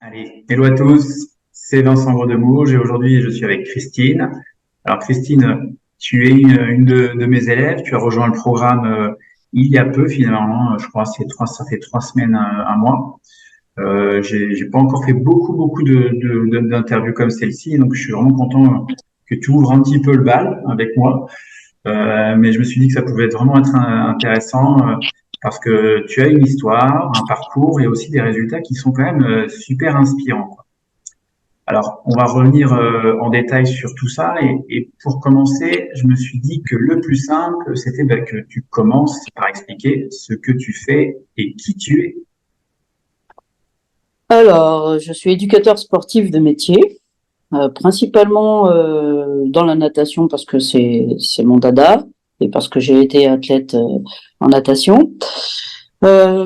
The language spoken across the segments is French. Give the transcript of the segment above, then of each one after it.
Allez, hello à tous, c'est Vincent Grodemouge et aujourd'hui je suis avec Christine. Alors Christine, tu es une de mes élèves, tu as rejoint le programme il y a peu finalement, je crois que ça fait 3 semaines, un mois. J'ai pas encore fait beaucoup d'interviews comme celle-ci, donc je suis vraiment content que tu ouvres un petit peu le bal avec moi. Mais je me suis dit que ça pouvait vraiment être intéressant parce que tu as une histoire, un parcours et aussi des résultats qui sont quand même super inspirants, quoi. Alors, on va revenir en détail sur tout ça. Et pour commencer, je me suis dit que le plus simple, c'était que tu commences par expliquer ce que tu fais et qui tu es. Alors, je suis éducateur sportif de métier, principalement dans la natation parce que c'est mon dada et parce que j'ai été athlète en natation.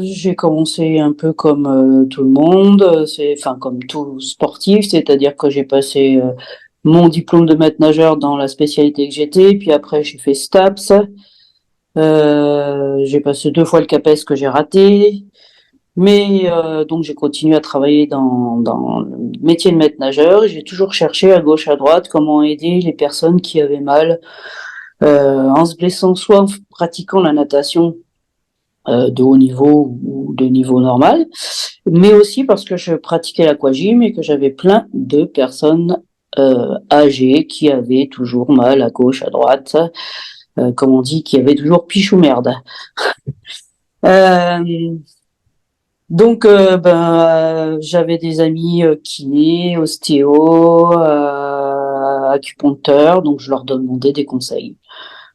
J'ai commencé un peu comme tout le monde, enfin comme tout sportif, c'est-à-dire que j'ai passé mon diplôme de maître nageur dans la spécialité que j'étais, puis après j'ai fait STAPS. J'ai passé 2 fois le CAPES que j'ai raté. Mais donc j'ai continué à travailler dans le métier de maître nageur. J'ai toujours cherché à gauche à droite comment aider les personnes qui avaient mal en se blessant, soit en pratiquant la natation de haut niveau ou de niveau normal, mais aussi parce que je pratiquais l'aquagym et que j'avais plein de personnes âgées qui avaient toujours mal à gauche, à droite, comme on dit, qui avaient toujours pichou merde. Euh, Donc, j'avais des amis kinés, ostéo, acupuncteurs, donc je leur demandais des conseils.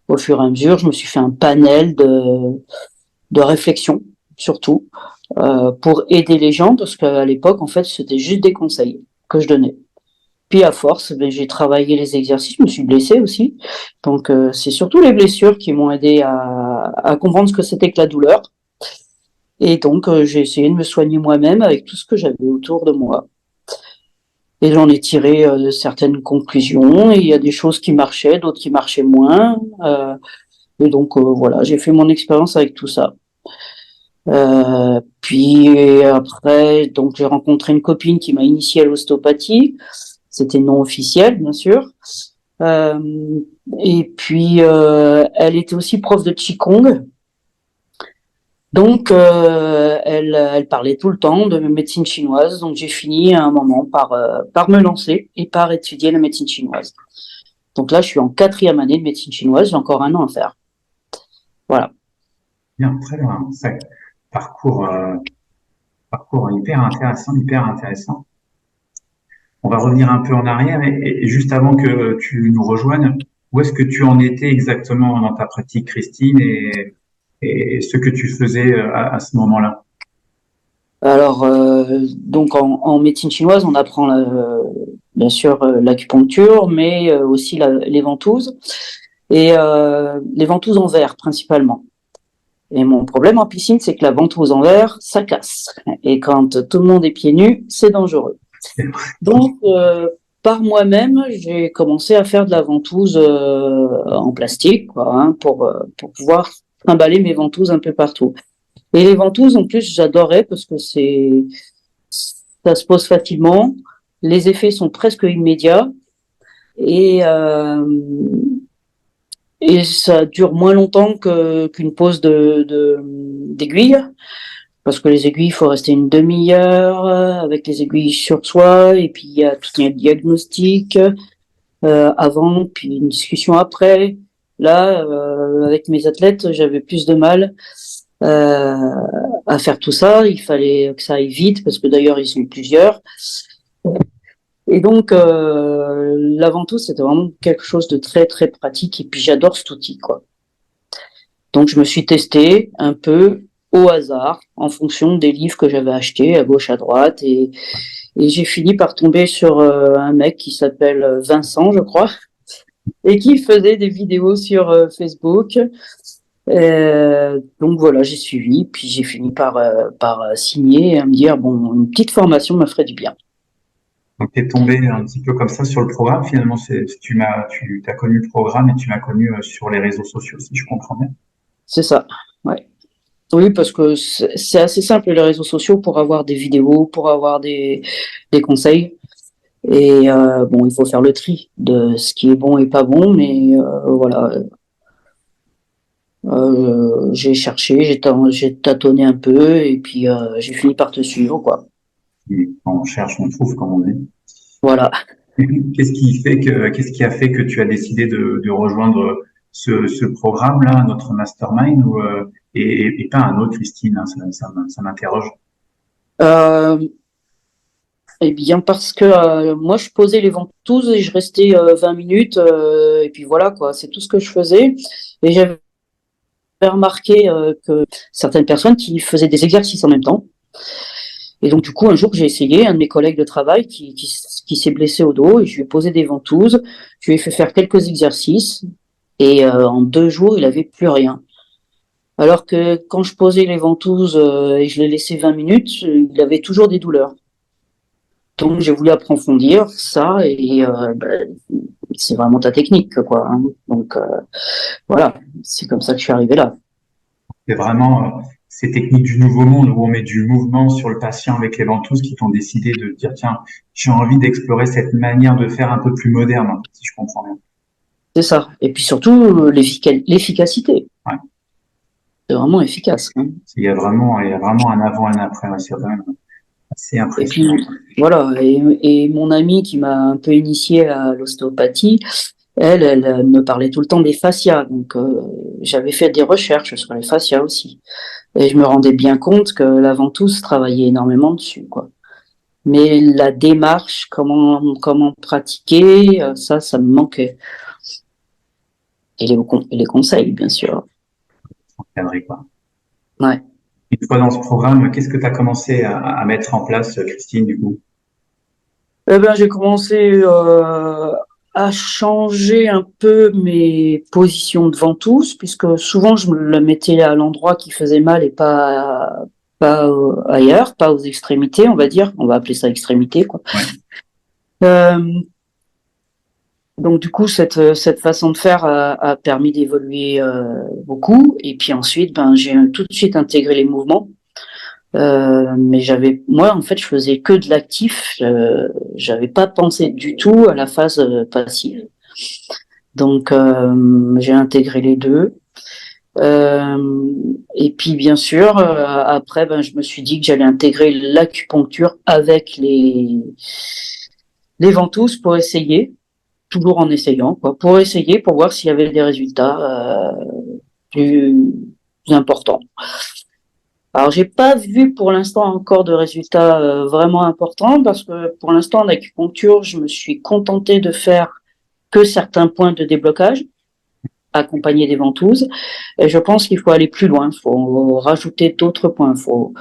Au fur et à mesure, je me suis fait un panel de réflexion, surtout, pour aider les gens, parce qu'à l'époque, en fait, c'était juste des conseils que je donnais. Puis à force, j'ai travaillé les exercices, je me suis blessée aussi. Donc, c'est surtout les blessures qui m'ont aidé à comprendre ce que c'était que la douleur. Et donc, j'ai essayé de me soigner moi-même avec tout ce que j'avais autour de moi. Et j'en ai tiré certaines conclusions. Et il y a des choses qui marchaient, d'autres qui marchaient moins. Et donc, voilà, j'ai fait mon expérience avec tout ça. Puis après, donc j'ai rencontré une copine qui m'a initié à l'ostéopathie. C'était non officiel, bien sûr. Euh, et puis, elle était aussi prof de Qigong. Donc, elle parlait tout le temps de médecine chinoise. Donc, j'ai fini à un moment par me lancer et par étudier la médecine chinoise. Donc là, je suis en 4e année de médecine chinoise. J'ai encore un an à faire. Voilà. Bien, très bien. Parcours, euh, parcours hyper intéressant, hyper intéressant. On va revenir un peu en arrière et juste avant que tu nous rejoignes, où est-ce que tu en étais exactement dans ta pratique, Christine, et ce que tu faisais à ce moment-là? Alors, donc en médecine chinoise, on apprend bien sûr l'acupuncture, mais aussi les ventouses et les ventouses en verre principalement. Et mon problème en piscine, c'est que la ventouse en verre, ça casse. Et quand tout le monde est pieds nus, c'est dangereux. Donc, par moi-même, j'ai commencé à faire de la ventouse en plastique, quoi, hein, pour pouvoir trimballer mes ventouses un peu partout. Et les ventouses, en plus, j'adorais parce que ça se pose facilement, les effets sont presque immédiats et, euh, et ça dure moins longtemps qu'une pose d'aiguille. Parce que les aiguilles, il faut rester une demi-heure avec les aiguilles sur soi, et puis il y a tout un diagnostic avant, puis une discussion après. Là, avec mes athlètes, j'avais plus de mal euh, à faire tout ça. Il fallait que ça aille vite, parce que d'ailleurs, ils sont plusieurs. Et donc, l'avant tout, c'était vraiment quelque chose de très, très pratique. Et puis, j'adore cet outil, quoi. Donc, je me suis testé un peu au hasard, en fonction des livres que j'avais achetés à gauche, à droite. Et j'ai fini par tomber sur un mec qui s'appelle Vincent, je crois, et qui faisait des vidéos sur Facebook. Donc voilà, j'ai suivi, puis j'ai fini par signer et à me dire, bon, une petite formation me ferait du bien. Donc, tu es tombé un petit peu comme ça sur le programme. Finalement, tu as connu le programme et tu m'as connu sur les réseaux sociaux, si je comprends bien. C'est ça, ouais. Oui, parce que c'est assez simple les réseaux sociaux pour avoir des vidéos, pour avoir des conseils. Et bon, il faut faire le tri de ce qui est bon et pas bon, mais voilà. J'ai cherché, j'ai tâtonné un peu et puis j'ai fini par te suivre, quoi. Et quand on cherche, on trouve, comme on dit. Voilà. Qu'est-ce qui a fait que tu as décidé de rejoindre ce programme-là, notre mastermind, et pas un autre, Christine, hein, ça m'interroge. Euh, eh bien, parce que moi, je posais les ventouses et je restais 20 minutes et puis voilà, quoi. C'est tout ce que je faisais. Et j'avais remarqué que certaines personnes qui faisaient des exercices en même temps. Et donc, du coup, un jour, j'ai essayé, un de mes collègues de travail qui s'est blessé au dos, et je lui ai posé des ventouses, je lui ai fait faire quelques exercices, et en 2 jours, il avait plus rien. Alors que quand je posais les ventouses et je les laissais 20 minutes, il avait toujours des douleurs. Donc, j'ai voulu approfondir ça, et c'est vraiment ta technique, quoi. Hein. Donc, voilà, c'est comme ça que je suis arrivé là. C'est vraiment ces techniques du nouveau monde où on met du mouvement sur le patient avec les ventouses qui t'ont décidé de dire, tiens, j'ai envie d'explorer cette manière de faire un peu plus moderne, si je comprends bien. C'est ça. Et puis surtout, l'efficacité. Ouais. C'est vraiment efficace. Hein. Il y a vraiment un avant et un après. Ouais, c'est quand même assez Et puis, impressionnant. voilà. Et mon amie qui m'a un peu initiée à l'ostéopathie, elle me parlait tout le temps des fascias. Donc, j'avais fait des recherches sur les fascias aussi. Et je me rendais bien compte que la ventouse travaillait énormément dessus, quoi. Mais la démarche, comment pratiquer, ça me manquait. Et les conseils, bien sûr. Encadré, quoi. Ouais. Une fois dans ce programme, qu'est-ce que tu as commencé à mettre en place, Christine, du coup? Eh ben, j'ai commencé à changer un peu mes positions de ventouse, puisque souvent je me la mettais à l'endroit qui faisait mal et pas ailleurs, pas aux extrémités, on va dire. On va appeler ça extrémité, quoi. Ouais. Euh, donc du coup, cette façon de faire a permis d'évoluer beaucoup. Et puis ensuite, ben, j'ai tout de suite intégré les mouvements. Mais moi, en fait, je faisais que de l'actif. J'avais pas pensé du tout à la phase passive. Donc, j'ai intégré les deux. Et puis, bien sûr, après, ben, je me suis dit que j'allais intégrer l'acupuncture avec les ventouses pour essayer, toujours en essayant, quoi, pour essayer, pour voir s'il y avait des résultats plus, plus importants. Alors, j'ai pas vu pour l'instant encore de résultats vraiment importants parce que pour l'instant en acupuncture, je me suis contentée de faire que certains points de déblocage accompagnés des ventouses. Et je pense qu'il faut aller plus loin. Il faut rajouter d'autres points. Faut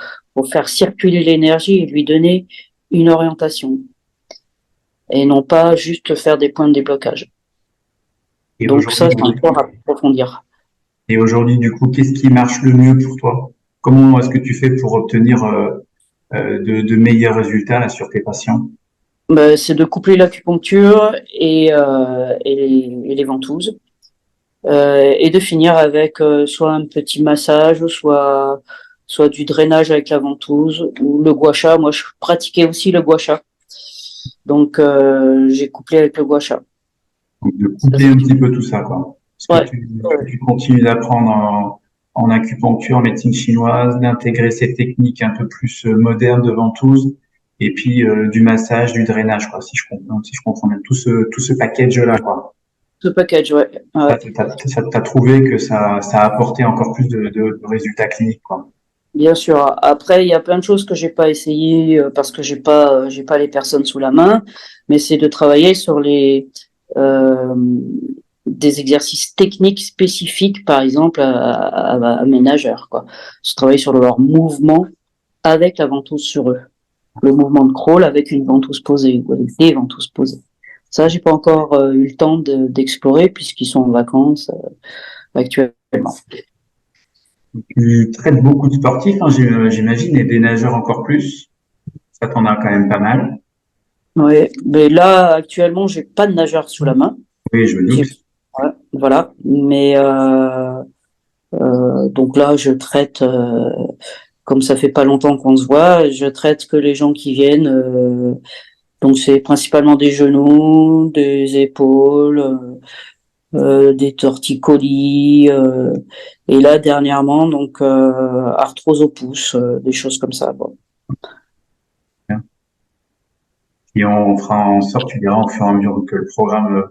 faire circuler l'énergie et lui donner une orientation et non pas juste faire des points de déblocage. Et Donc aujourd'hui, ça, c'est encore à approfondir. et aujourd'hui, du coup, qu'est-ce qui marche le mieux pour toi? Comment est-ce que tu fais pour obtenir de meilleurs résultats là, sur tes patients? Ben, c'est de coupler l'acupuncture et les ventouses. Et de finir avec soit un petit massage, soit du drainage avec la ventouse ou le gua sha. Moi, je pratiquais aussi le gua sha, donc j'ai couplé avec le gua sha. Donc, de Ça, coupler un petit peu tout ça, quoi. ouais, Que tu continues d'apprendre en acupuncture, en médecine chinoise, d'intégrer ces techniques un peu plus modernes de ventouse, et puis du massage, du drainage, quoi, si je comprends bien. Tout ce package-là, quoi. ce package, ouais. Ça, Ouais. t'as trouvé que ça a apporté encore plus de résultats cliniques, quoi. Bien sûr. Après, il y a plein de choses que j'ai pas essayé parce que j'ai pas les personnes sous la main, mais c'est de travailler sur euh, des exercices techniques spécifiques, par exemple à mes nageurs, quoi. Je travaille sur leur mouvement avec la ventouse sur eux. Le mouvement de crawl avec une ventouse posée ou avec des ventouses posées. Ça, j'ai pas encore eu le temps d'explorer puisqu'ils sont en vacances actuellement. Tu traites beaucoup de sportifs, hein, j'imagine, et des nageurs encore plus. Ça t'en a quand même pas mal. Ouais, mais là actuellement, j'ai pas de nageur sous la main. Oui, je me doute. J'ai, ouais, voilà, mais Donc là, je traite, comme ça fait pas longtemps qu'on se voit, je traite que les gens qui viennent. Donc c'est principalement des genoux, des épaules, des torticolis, et là dernièrement donc arthrose au pouce, des choses comme ça. Bon. Et on fera en sorte, tu diras, au fur et à mesure que le programme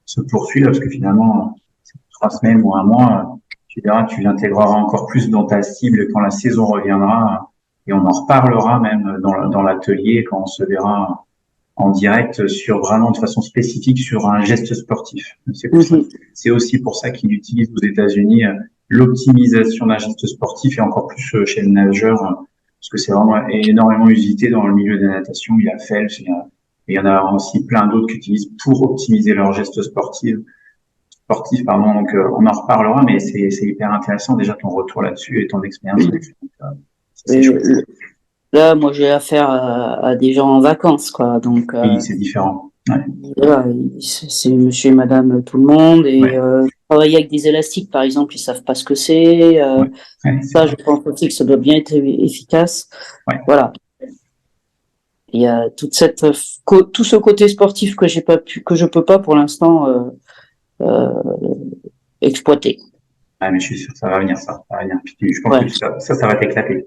se poursuit, là, parce que finalement, c'est 3 semaines ou un mois, tu verras, tu l'intégreras encore plus dans ta cible quand la saison reviendra, et on en reparlera même dans l'atelier quand on se verra en direct sur vraiment de façon spécifique sur un geste sportif. C'est aussi pour ça qu'ils utilisent aux États-Unis l'optimisation d'un geste sportif et encore plus chez le nageur, parce que c'est vraiment énormément usité dans le milieu de la natation. Il y a Phelps, il y en a aussi plein d'autres qui utilisent pour optimiser leurs gestes sportifs, pardon. Donc on en reparlera, mais c'est hyper intéressant déjà ton retour là-dessus et ton expérience. C'est chouette. Là, moi, j'ai affaire à des gens en vacances, quoi. Donc, oui, c'est différent. Ouais. Voilà, c'est monsieur et madame tout le monde. Et travailler avec des élastiques, par exemple, ils savent pas ce que c'est. Ça, je pense aussi que ça doit bien être efficace. Ouais. Voilà. Il y a tout ce côté sportif que je peux pas pour l'instant exploiter. Ah, mais je suis sûr que ça va venir, ça va venir. Puis, je pense que ça va t'éclater.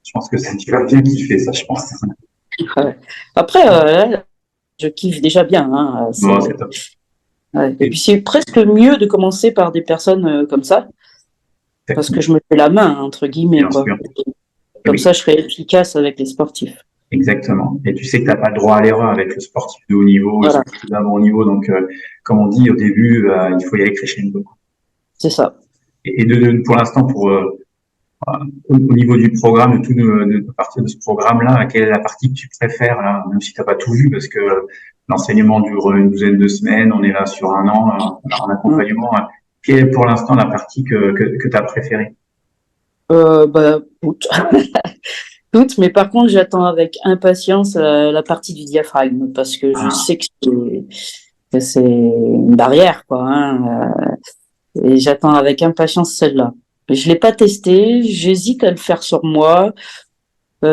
Je pense que tu vas bien kiffer ça, je pense. Après, je kiffe déjà bien. Hein, bon, c'est top. Et puis c'est presque mieux de commencer par des personnes comme ça, parce que je me fais la main, entre guillemets. Bien quoi. Sûr. Comme ça, je serai efficace avec les sportifs. Exactement. Et tu sais que tu n'as pas le droit à l'erreur avec le sportif de haut niveau, le sportif d'un bon niveau. Donc, comme on dit au début, il faut y aller crescendo. C'est ça. Et pour l'instant, au niveau du programme, de partir de ce programme-là, quelle est la partie que tu préfères, là, même si tu n'as pas tout vu, parce que l'enseignement dure une douzaine de semaines, on est là sur un an en accompagnement. Quelle est pour l'instant la partie que tu as préférée? Toutes, mais par contre, j'attends avec impatience la partie du diaphragme, parce que je sais que c'est une barrière, quoi. Hein, et j'attends avec impatience celle-là. Je l'ai pas testé, j'hésite à le faire sur moi.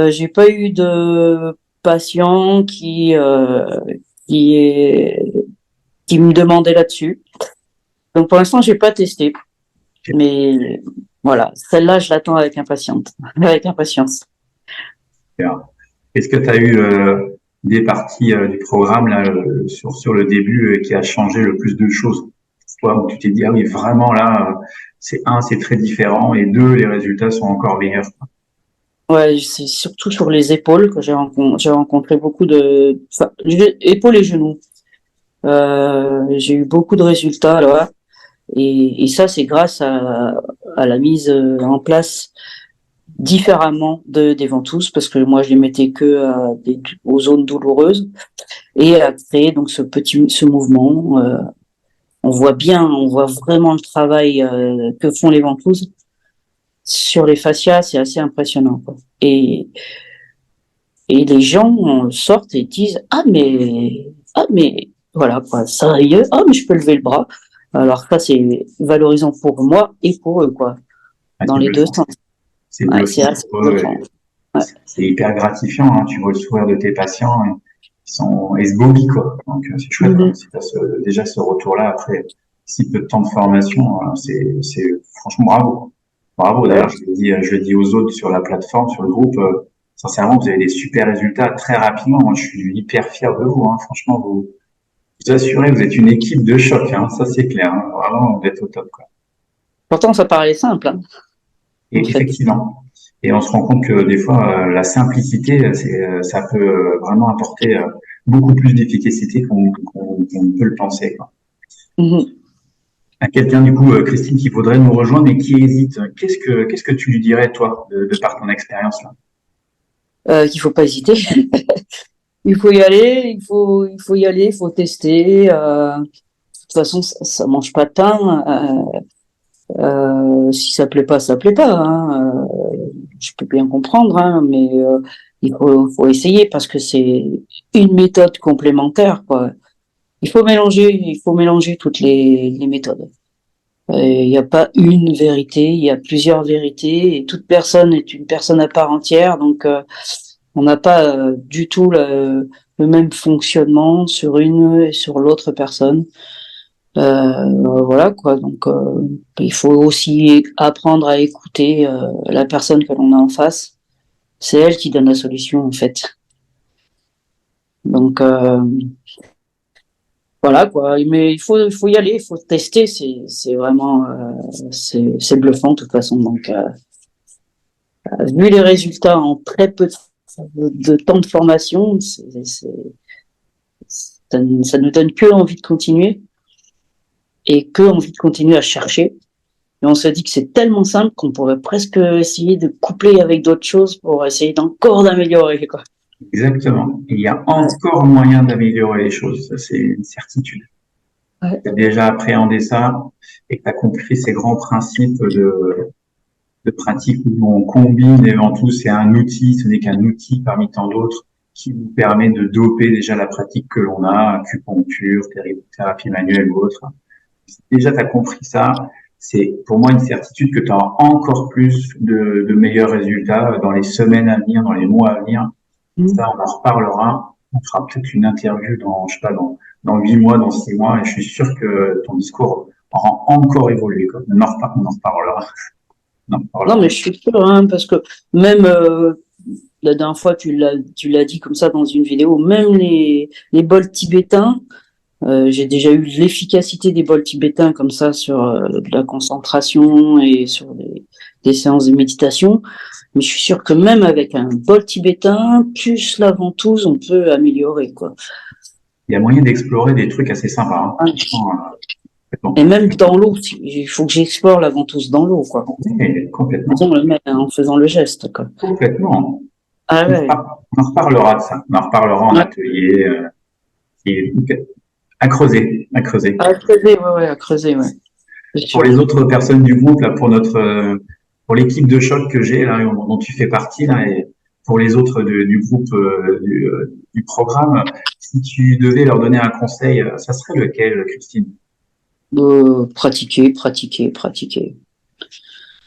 J'ai pas eu de patient qui me demandait là-dessus. Donc pour l'instant, j'ai pas testé. Mais voilà, celle-là, je l'attends avec impatience. Est-ce que tu as eu des parties du programme là sur le début qui a changé le plus de choses? Toi, où tu t'es dit ah oui vraiment là c'est très différent et deux les résultats sont encore meilleurs. Ouais, c'est surtout sur les épaules que j'ai rencontré beaucoup épaules et genoux. J'ai eu beaucoup de résultats là, et ça c'est grâce à la mise en place différemment des ventouses, parce que moi je les mettais que aux zones douloureuses, et à créer donc ce mouvement. On voit vraiment le travail que font les ventouses sur les fascias, c'est assez impressionnant, quoi. Et les gens sortent et disent ah mais voilà quoi, ça y est, ah mais je peux lever le bras. Alors ça c'est valorisant pour moi et pour eux, quoi, dans les deux sens. C'est hyper gratifiant, hein. Tu vois le sourire de tes patients, ils se bobby, quoi. Donc c'est chouette. Si tu as déjà ce retour-là après si peu de temps de formation, c'est franchement bravo. D'ailleurs, je le dis aux autres sur la plateforme, sur le groupe. Sincèrement, vous avez des super résultats très rapidement. Moi, je suis hyper fier de vous. Hein. Franchement, vous assurez, vous êtes une équipe de choc. Hein. Ça, c'est clair. Hein. Vraiment, vous êtes au top, quoi. Pourtant, ça paraît simple. Hein. Et effectivement. Et on se rend compte que des fois, la simplicité, ça peut vraiment apporter beaucoup plus d'efficacité qu'on peut le penser, quoi. À quelqu'un, du coup, Christine, qui voudrait nous rejoindre mais qui hésite, qu'est-ce que tu lui dirais, toi, de par ton expérience là? Qu'il faut pas hésiter. Il faut y aller, il faut tester. De toute façon, ça mange pas de pain. Si ça plaît pas, ça plaît pas. Hein. Je peux bien comprendre, hein, mais il faut essayer, parce que c'est une méthode complémentaire, quoi. Il faut mélanger toutes les méthodes. Il n'y a pas une vérité, il y a plusieurs vérités et toute personne est une personne à part entière. Donc, on n'a pas du tout le même fonctionnement sur une et sur l'autre personne. Voilà quoi. Donc, il faut aussi apprendre à écouter la personne que l'on a en face. C'est elle qui donne la solution en fait. Donc, voilà quoi. Mais il faut y aller, il faut tester. C'est vraiment, c'est bluffant de toute façon. Donc, vu les résultats en très peu de temps de formation, ça nous donne que envie de continuer et que envie de continuer à chercher. Et on se dit que c'est tellement simple qu'on pourrait presque essayer de coupler avec d'autres choses pour essayer d'encore d'améliorer, quoi. Exactement. Il y a encore moyen d'améliorer les choses, ça c'est une certitude. Ouais. Tu as déjà appréhendé ça et que tu as compris ces grands principes de pratique où on combine les ventouses, c'est un outil, ce n'est qu'un outil parmi tant d'autres qui vous permet de doper déjà la pratique que l'on a, acupuncture, thérapie manuelle ou autre. Déjà, tu as compris ça, c'est pour moi une certitude que tu auras encore plus de meilleurs résultats dans les semaines à venir, dans les mois à venir. Ça, on en reparlera. On fera peut-être une interview dans, je sais pas, dans 8 mois, dans 6 mois, et je suis sûr que ton discours aura encore évolué, quoi. On en reparlera. Non, mais je suis sûr, hein, parce que même la dernière fois, tu l'as dit comme ça dans une vidéo, même les bols tibétains, j'ai déjà eu l'efficacité des bols tibétains comme ça sur de la concentration et sur des séances de méditation. Mais je suis sûr que même avec un bol tibétain plus la ventouse, on peut améliorer, quoi. Il y a moyen d'explorer des trucs assez sympas, hein. Et même dans l'eau, il faut que j'explore la ventouse dans l'eau, quoi. Oui, complètement. En faisant le geste, quoi. Complètement. Ah ouais. On en reparlera de ça. On en reparlera en atelier. À creuser, à creuser. À creuser, ouais, à creuser, ouais. Pour les autres personnes du groupe, là, pour l'équipe de choc que j'ai, là, dont tu fais partie, là, et pour les autres du groupe du programme, si tu devais leur donner un conseil, ça serait lequel, Christine? Pratiquer, pratiquer, pratiquer.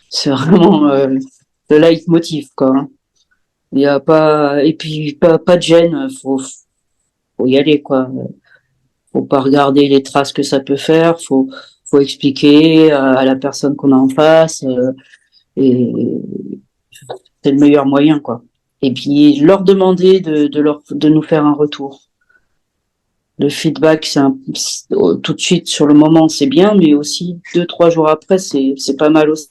C'est vraiment le leitmotiv, quoi. Hein. Il y a pas, et puis pas de gêne, faut y aller, quoi. Faut pas regarder les traces que ça peut faire, faut expliquer à la personne qu'on a en face, et c'est le meilleur moyen, quoi. Et puis leur demander de nous faire un retour. Le feedback, tout de suite sur le moment, c'est bien, mais aussi 2-3 jours après, c'est pas mal aussi.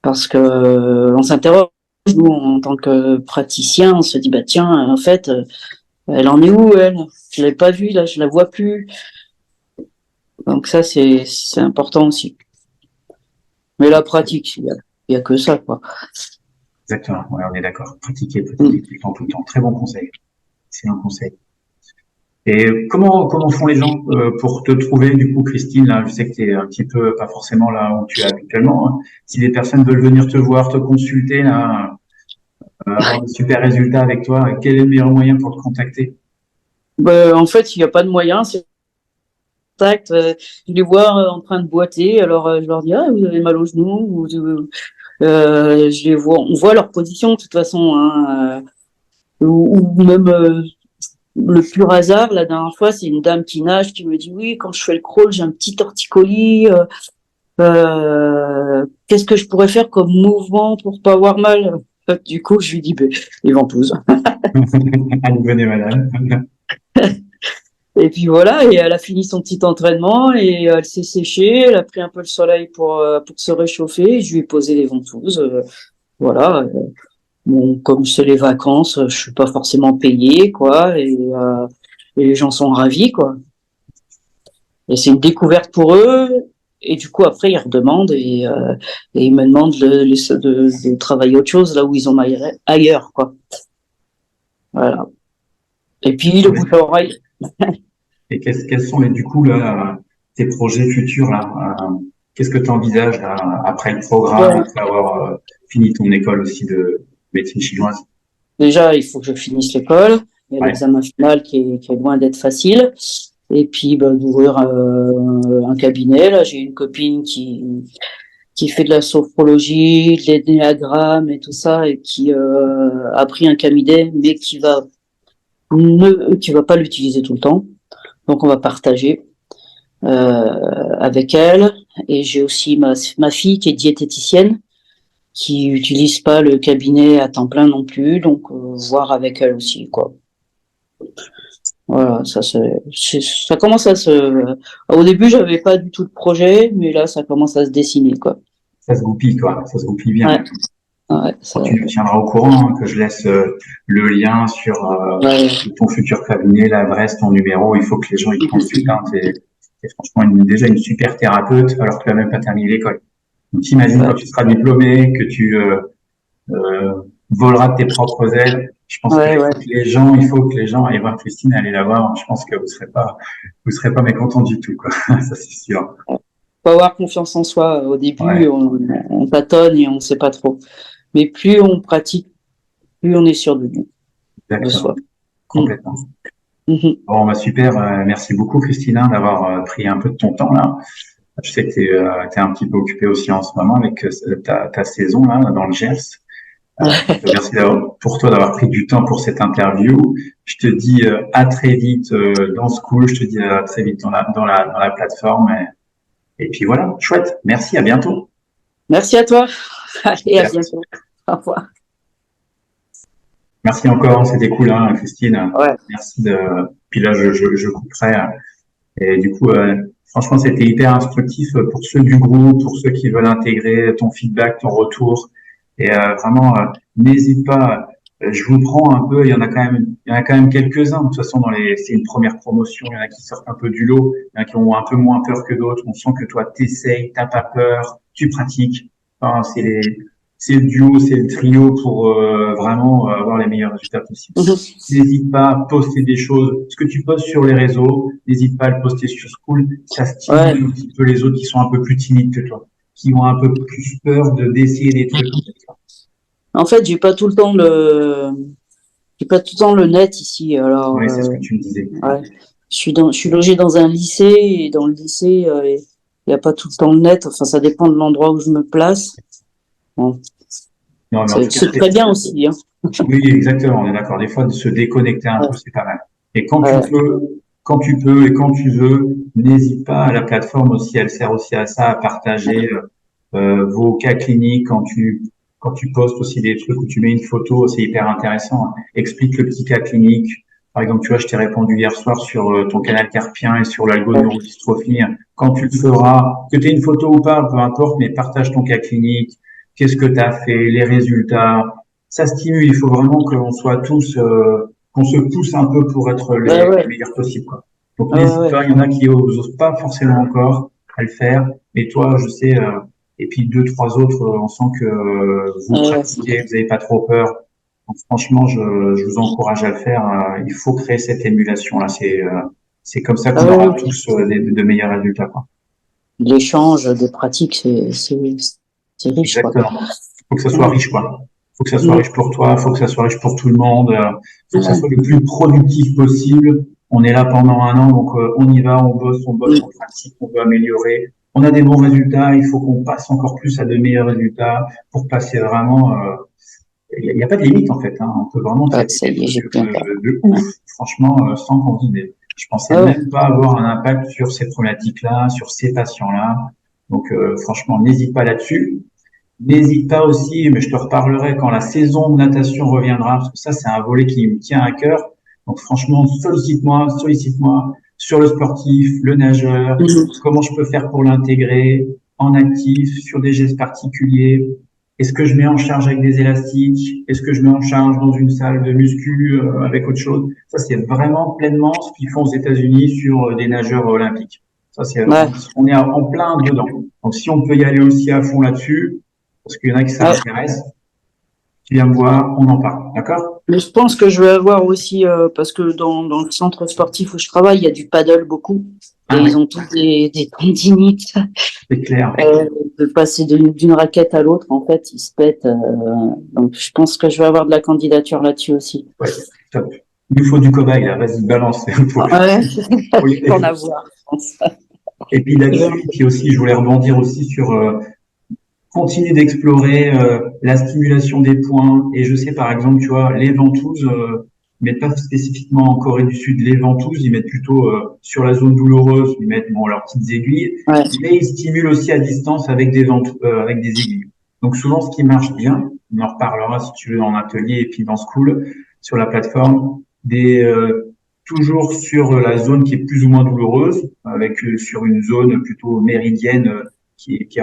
Parce que on s'interroge, nous, en tant que praticien, on se dit, bah tiens, en fait, elle en est où, elle? Je l'ai pas vue, là, je la vois plus. Donc ça, c'est important aussi. Mais la pratique, il y a que ça, quoi. Exactement, ouais, on est d'accord. Pratiquer, pratiquer tout le temps, tout le temps. Très bon conseil. Excellent conseil. Et comment font les gens pour te trouver, du coup, Christine, là, je sais que tu es un petit peu pas forcément là où tu es habituellement, hein. Si des personnes veulent venir te voir, te consulter, là, avoir de super résultats avec toi, quel est le meilleur moyen pour te contacter? En fait, il n'y a pas de moyen, c'est contact. Je les vois en train de boiter, alors je leur dis, ah, vous avez mal au genou, je les vois, on voit leur position de toute façon, hein, ou même le pur hasard. La dernière fois, c'est une dame qui nage qui me dit, oui, quand je fais le crawl, j'ai un petit torticolis. Qu'est-ce que je pourrais faire comme mouvement pour pas avoir mal? Du coup, je lui dis, les ventouses. Allez, venez, madame. Et puis voilà, et elle a fini son petit entraînement et elle s'est séchée, elle a pris un peu le soleil pour se réchauffer, et je lui ai posé les ventouses. Voilà. Bon, comme c'est les vacances, je suis pas forcément payée, quoi, et les gens sont ravis, quoi. Et c'est une découverte pour eux. Et du coup, après, ils redemandent et ils me demandent de travailler autre chose là où ils ont ailleurs, quoi. Voilà. Et puis, le bouche à oreille. Et quels sont, du coup, là, tes projets futurs, là? Qu'est-ce que tu envisages, là, après le programme, après avoir fini ton école aussi de médecine chinoise? Déjà, il faut que je finisse l'école. Il y a l'examen final qui est loin d'être facile. Et puis d'ouvrir un cabinet. Là, j'ai une copine qui fait de la sophrologie, de l'énéagramme et tout ça, et qui a pris un cabinet, mais qui va pas l'utiliser tout le temps. Donc on va partager avec elle. Et j'ai aussi ma fille qui est diététicienne, qui utilise pas le cabinet à temps plein non plus, donc voir avec elle aussi, quoi. Voilà, ça commence à se. Au début, j'avais pas du tout de projet, mais là, ça commence à se dessiner, quoi. Ça se goupille, quoi. Ça se goupille bien. Ouais, ouais, Tu nous tiendras au courant, hein, que je laisse le lien sur ouais. ton futur cabinet, l'adresse, ton numéro. Il faut que les gens y consultent. Hein. T'es franchement déjà une super thérapeute alors que tu n'as même pas terminé l'école. Donc t'imagines quand tu seras diplômé, que tu voleras de tes propres ailes. Je pense il faut que les gens aillent voir Christine, allez la voir. Je pense que vous serez pas mécontents du tout, quoi. Ça c'est sûr. Faut avoir confiance en soi. Au début, on tâtonne et on sait pas trop. Mais plus on pratique, plus on est sûr de nous, de soi. Complètement. Bon, bah super. Merci beaucoup, Christina, d'avoir pris un peu de ton temps là. Je sais que tu es un petit peu occupée aussi en ce moment avec ta saison là dans le Gers. Merci pour toi d'avoir pris du temps pour cette interview. Je te dis à très vite dans School. Je te dis à très vite dans la plateforme. Et puis voilà, chouette. Merci, à bientôt. Merci à toi. Allez, à bientôt. Au revoir. Merci encore, c'était cool, hein, Christine. Ouais. Merci Puis là, je couperai. Et du coup, franchement, c'était hyper instructif pour ceux du groupe, pour ceux qui veulent intégrer ton feedback, ton retour. Et vraiment, n'hésite pas. Je vous prends un peu. Il y en a quand même quelques-uns. De toute façon, c'est une première promotion. Il y en a qui sortent un peu du lot. Il y en a qui ont un peu moins peur que d'autres. On sent que toi, t'essayes, t'as pas peur, tu pratiques. Enfin, c'est le duo, c'est le trio pour vraiment avoir les meilleurs résultats possibles. N'hésite pas à poster des choses. Ce que tu postes sur les réseaux, n'hésite pas à le poster sur School. Ça stimule un petit peu les autres qui sont un peu plus timides que toi, qui ont un peu plus peur d'essayer des trucs. En fait, j'ai pas tout le temps le net ici. Alors, oui, c'est ce que tu me disais. Ouais. Je suis logé dans un lycée et dans le lycée, il n'y a pas tout le temps le net. Enfin, ça dépend de l'endroit où je me place. Bon. C'est très bien aussi. Hein. Oui, exactement. On est d'accord. Des fois, de se déconnecter un peu, c'est pas mal. Et quand tu peux et quand tu veux, n'hésite pas. La plateforme aussi, elle sert aussi à ça, à partager vos cas cliniques quand tu postes aussi des trucs où tu mets une photo, c'est hyper intéressant. Hein. Explique le petit cas clinique. Par exemple, tu vois, je t'ai répondu hier soir sur ton canal carpien et sur l'algodystrophie. Quand tu le feras, que tu aies une photo ou pas, peu importe, mais partage ton cas clinique. Qu'est-ce que tu as fait, les résultats. Ça stimule. Il faut vraiment qu'on soit tous, qu'on se pousse un peu pour être les meilleurs possibles, quoi. Donc, n'hésite pas. Il y en a qui osent pas forcément encore à le faire. Mais toi, je sais, et puis 2, 3 autres, on sent que vous pratiquez, vous n'avez pas trop peur. Donc, franchement, je vous encourage à le faire. Il faut créer cette émulation-là. C'est comme ça qu'on aura tous de meilleurs résultats, quoi. L'échange des pratiques, c'est riche. Exactement. Il faut que ça soit riche, quoi. Il faut que ça soit riche pour toi, il faut que ça soit riche pour tout le monde. Il faut que ça soit le plus productif possible. On est là pendant un an, donc on y va, on bosse, on pratique, on veut améliorer. On a des bons résultats, il faut qu'on passe encore plus à de meilleurs résultats pour passer vraiment. Il n'y a pas de limite en fait. Hein. On peut vraiment faire de ouf, franchement, sans candider. Je pensais même pas avoir un impact sur ces problématiques-là, sur ces patients-là. Donc franchement, n'hésite pas là-dessus. N'hésite pas aussi, mais je te reparlerai quand la saison de natation reviendra, parce que ça, c'est un volet qui me tient à cœur. Donc, franchement, sollicite-moi sur le sportif, le nageur, comment je peux faire pour l'intégrer en actif, sur des gestes particuliers. Est-ce que je mets en charge avec des élastiques? Est-ce que je mets en charge dans une salle de muscu avec autre chose? Ça, c'est vraiment pleinement ce qu'ils font aux États-Unis sur des nageurs olympiques. Ça, on est en plein dedans. Donc, si on peut y aller aussi à fond là-dessus, parce qu'il y en a qui s'intéressent, tu viens me voir, on en parle, d'accord? Mais je pense que je vais avoir aussi, parce que dans le centre sportif où je travaille, il y a du paddle beaucoup, et ils ont tous des tendinites. C'est clair. De passer d'une raquette à l'autre, en fait, ils se pètent. Donc je pense que je vais avoir de la candidature là-dessus aussi. Ouais, top. Il nous faut du cobaye, là. Vas-y, balance. Ouais, Faut y pour en aller. avoir, je pense. Et puis là-dessus, et puis aussi, je voulais rebondir aussi sur continuer d'explorer la stimulation des points. Et je sais, par exemple, tu vois, les ventouses, ils mettent pas spécifiquement en Corée du Sud les ventouses, ils mettent plutôt sur la zone douloureuse, ils mettent bon, leurs petites aiguilles, Ouais. mais ils stimulent aussi à distance avec des avec des aiguilles. Donc souvent, ce qui marche bien, on en reparlera si tu veux en atelier et puis dans School, sur la plateforme, toujours sur la zone qui est plus ou moins douloureuse, avec sur une zone plutôt méridienne qui est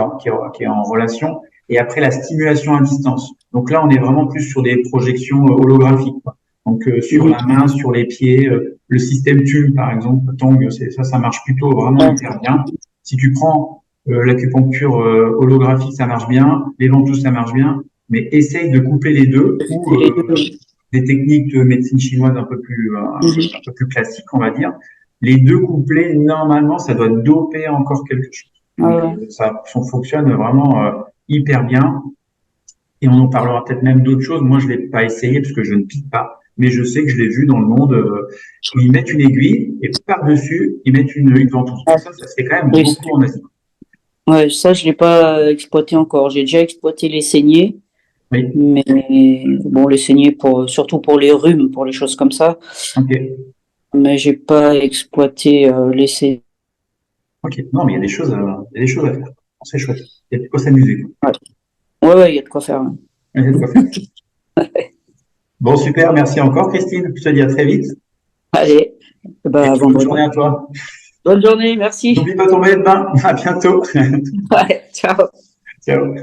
en relation. Et après, la stimulation à distance. Donc là, on est vraiment plus sur des projections holographiques, quoi. Donc sur Mhm. la main, sur les pieds, le système TUM, par exemple, Tong, ça marche plutôt vraiment Ouais. hyper bien. Si tu prends l'acupuncture holographique, ça marche bien, les ventouses, ça marche bien, mais essaye de couper les deux ou C'est les deux. des techniques de médecine chinoise un Mhm. peu plus classiques, on va dire. Les deux couplets, normalement, ça doit doper encore quelque chose. Ouais, Donc, ouais. ça fonctionne vraiment hyper bien. Et on en parlera peut-être même d'autres choses. Moi, je l'ai pas essayé parce que je ne pique pas, mais je sais que je l'ai vu dans le monde où ils mettent une aiguille et par-dessus, ils mettent une ventouse. Ouais. Ça se fait quand même Oui, beaucoup en Asie. ouais, ça, je l'ai pas exploité encore. J'ai déjà exploité les saignées, Oui, mais bon, les saignées surtout pour les rhumes, pour les choses comme ça. ok. Mais j'ai pas exploité les saignées. Ok. Non, mais il y a des choses, il y a des choses à faire. C'est chouette. Il y a de quoi s'amuser, quoi. Ouais, ouais, ouais, il y a de quoi faire. Ouais. Il y a de quoi faire. Bon, super. Merci encore, Christine. Je te dis à très vite Allez, et bah, à puis bonne journée vendredi. à toi. Bonne journée, merci. N'oublie pas ton maillot de bain. À bientôt. Ouais, ciao. Ciao.